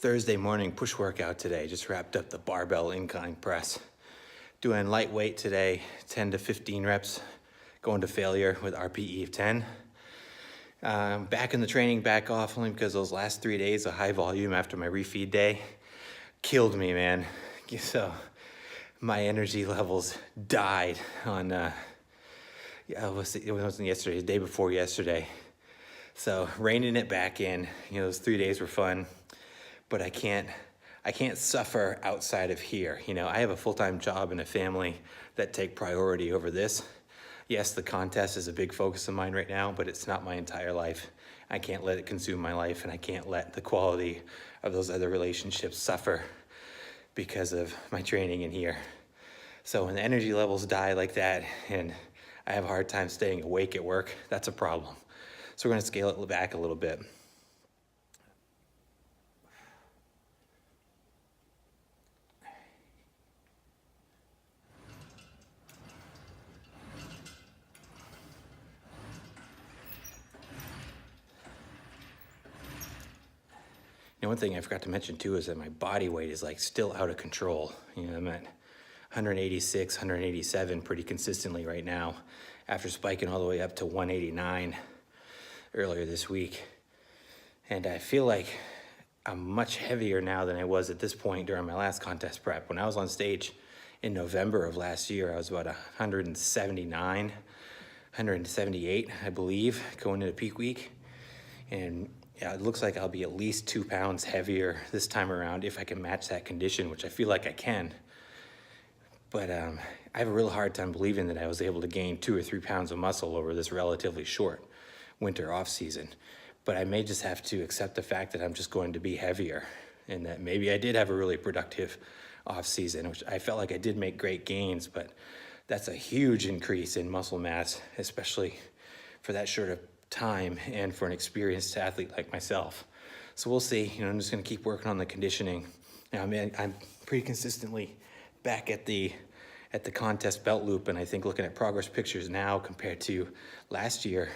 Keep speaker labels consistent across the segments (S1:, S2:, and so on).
S1: Thursday morning push workout today. Just wrapped up the barbell incline press. Doing lightweight today, 10 to 15 reps, going to failure with RPE of 10. Back in the training, back off only because those last 3 days of high volume after my refeed day killed me, man. So my energy levels died on, it wasn't yesterday, the day before yesterday. So reining it back in, those 3 days were fun, but I can't suffer outside of here. I have a full-time job and a family that take priority over this. Yes, the contest is a big focus of mine right now, but it's not my entire life. I can't let it consume my life, and I can't let the quality of those other relationships suffer because of my training in here. So when the energy levels die like that, and I have a hard time staying awake at work, that's a problem. So we're gonna scale it back a little bit. One thing I forgot to mention too is that my body weight is like still out of control. I'm at 186, 187 pretty consistently right now after spiking all the way up to 189 earlier this week. And I feel like I'm much heavier now than I was at this point during my last contest prep. When I was on stage in November of last year, I was about 179, 178, I believe, going into peak week. And yeah, it looks like I'll be at least 2 pounds heavier this time around if I can match that condition, which I feel like I can. But I have a real hard time believing that I was able to gain 2 or 3 pounds of muscle over this relatively short winter off season. But I may just have to accept the fact that I'm just going to be heavier, and that maybe I did have a really productive off season, which I felt like I did make great gains, but that's a huge increase in muscle mass, especially for that short of time and for an experienced athlete like myself. So we'll see. I'm just going to keep working on the conditioning. Now, I'm pretty consistently back at the contest belt loop, and I think looking at progress pictures now compared to last year,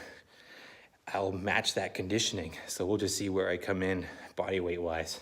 S1: I'll match that conditioning. So we'll just see where I come in body weight wise.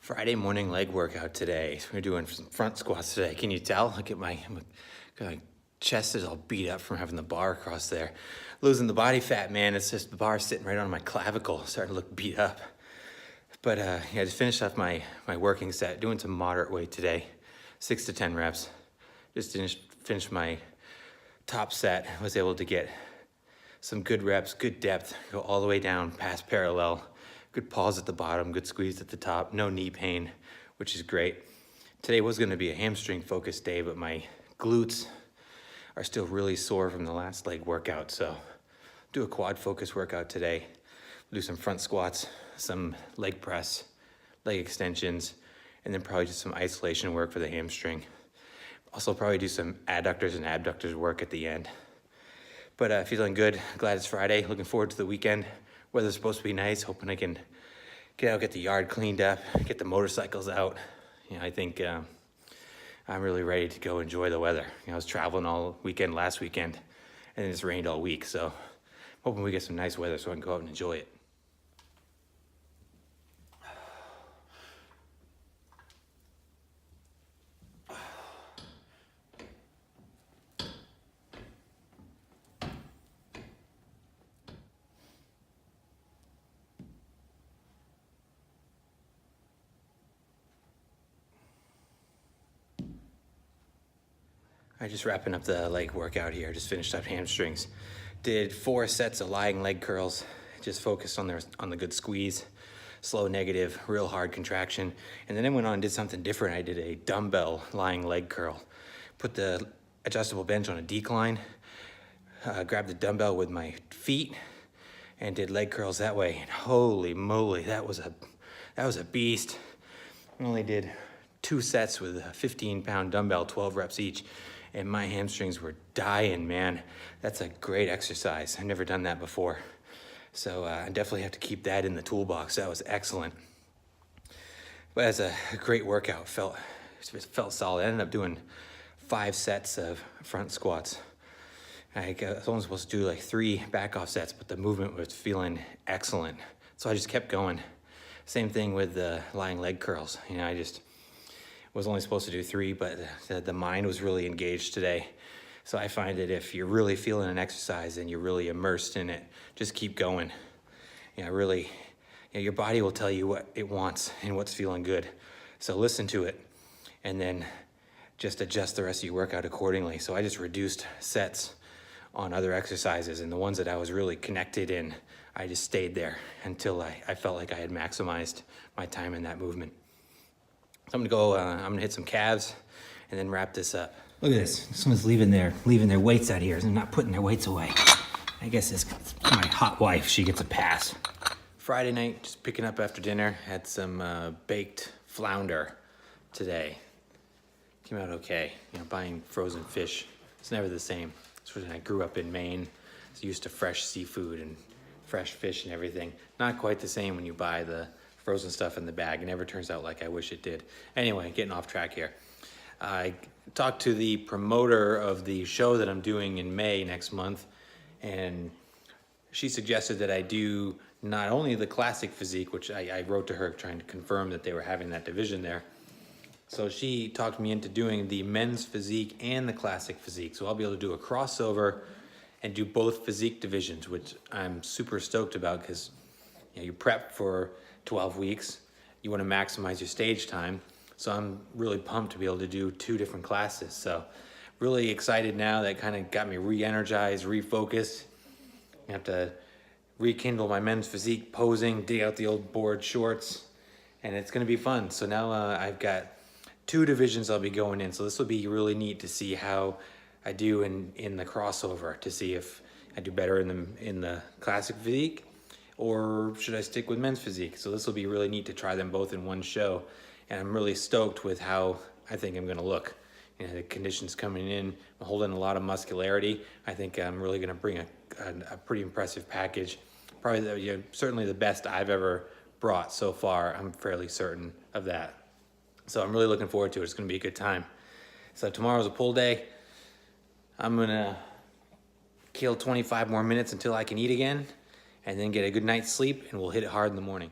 S1: Friday morning leg workout today. We're doing some front squats today. Can you tell? Look at my chest is all beat up from having the bar across there. Losing the body fat, man. It's just the bar sitting right on my clavicle, starting to look beat up. But yeah, just finished off my working set, doing some moderate weight today, 6 to 10 reps. Just finished my top set. Was able to get some good reps, good depth, go all the way down past parallel. Good pause at the bottom, good squeeze at the top, no knee pain, which is great. Today was gonna be a hamstring focused day, but my glutes are still really sore from the last leg workout. So do a quad focus workout today. Do some front squats, some leg press, leg extensions, and then probably just some isolation work for the hamstring. Also probably do some adductors and abductors work at the end. But feeling good, glad it's Friday. Looking forward to the weekend. Weather's supposed to be nice, hoping I can get out, get the yard cleaned up, get the motorcycles out. I think I'm really ready to go enjoy the weather. I was traveling all weekend last weekend, and it's rained all week, so hoping we get some nice weather so I can go out and enjoy it. All right, just wrapping up the leg workout here. Just finished up hamstrings. Did 4 sets of lying leg curls. Just focused on the good squeeze, slow negative, real hard contraction. And then I went on and did something different. I did a dumbbell lying leg curl. Put the adjustable bench on a decline, grabbed the dumbbell with my feet, and did leg curls that way. And holy moly, that was a beast. I only did 2 sets with a 15-pound dumbbell, 12 reps each, and my hamstrings were dying, man. That's a great exercise. I've never done that before. So I definitely have to keep that in the toolbox. That was excellent. But as a great workout, it felt solid. I ended up doing 5 sets of front squats. I was only supposed to do like 3 back off sets, but the movement was feeling excellent. So I just kept going. Same thing with the lying leg curls. You know, I just was only supposed to do 3, but the mind was really engaged today. So I find that if you're really feeling an exercise and you're really immersed in it, just keep going. You know, really, you know, your body will tell you what it wants and what's feeling good. So listen to it and then just adjust the rest of your workout accordingly. So I just reduced sets on other exercises, and the ones that I was really connected in, I just stayed there until I felt like I had maximized my time in that movement. So I'm gonna hit some calves and then wrap this up. Look at this, someone's leaving their weights out here. They're not putting their weights away. I guess it's my hot wife, she gets a pass. Friday night, just picking up after dinner, had some baked flounder today. Came out okay. You know, buying frozen fish, it's never the same. Especially when I grew up in Maine, so used to fresh seafood and fresh fish and everything. Not quite the same when you buy the frozen stuff in the bag. It never turns out like I wish it did. Anyway, getting off track here. I talked to the promoter of the show that I'm doing in May next month, and she suggested that I do not only the classic physique, which I wrote to her trying to confirm that they were having that division there. So she talked me into doing the men's physique and the classic physique. So I'll be able to do a crossover and do both physique divisions, which I'm super stoked about because you know, you prep for 12 weeks. You want to maximize your stage time. So I'm really pumped to be able to do 2 different classes. So really excited now. That kind of got me re-energized, refocused. I have to rekindle my men's physique posing, dig out the old board shorts, and it's going to be fun. So now I've got 2 divisions I'll be going in. So this will be really neat to see how I do in the crossover, to see if I do better in the classic physique or should I stick with men's physique. So this will be really neat to try them both in one show. And I'm really stoked with how I think I'm going to look. You know, the conditions coming in, I'm holding a lot of muscularity. I think I'm really going to bring a pretty impressive package. Probably certainly the best I've ever brought so far. I'm fairly certain of that. So I'm really looking forward to it. It's going to be a good time. So tomorrow's a pull day. I'm going to kill 25 more minutes until I can eat again and then get a good night's sleep, and we'll hit it hard in the morning.